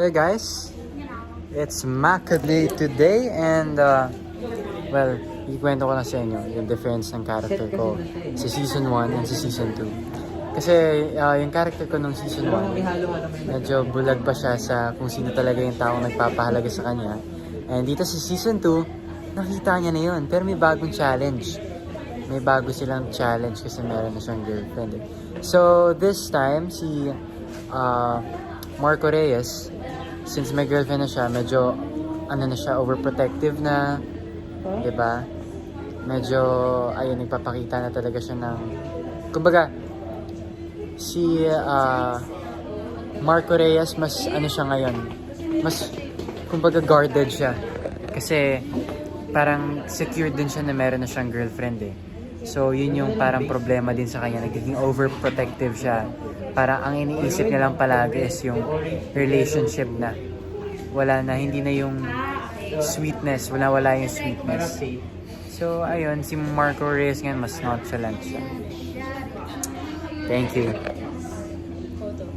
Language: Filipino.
Hey guys, it's Maka Day today and well, ikwento ko na sa inyo yung difference ng character ko sa season 1 and sa season 2. Kasi yung character ko nung season 1, medyo bulag pa siya sa kung sino talaga yung taong nagpapahalaga sa kanya. And dito sa season 2, nakita niya na yun. Pero may bagong challenge. May bago silang challenge kasi meron na siyang girlfriend. So this time, si Marco Reyes, since may girlfriend na siya, medyo overprotective na, 'di ba? Medyo ayun, nagpapakita na talaga siya ng kumbaga si Marco Reyes mas siya ngayon. Mas kumbaga guarded siya kasi parang secured din siya na meron na siyang girlfriend eh. So yun yung parang problema din sa kanya, nagiging overprotective siya. Para ang iniisip niya lang palagi is yung relationship na. Wala na, hindi na yung sweetness. Wala yung sweetness. So, ayun, si Marco Reyes ngayon mas nonchalant siya. Thank you.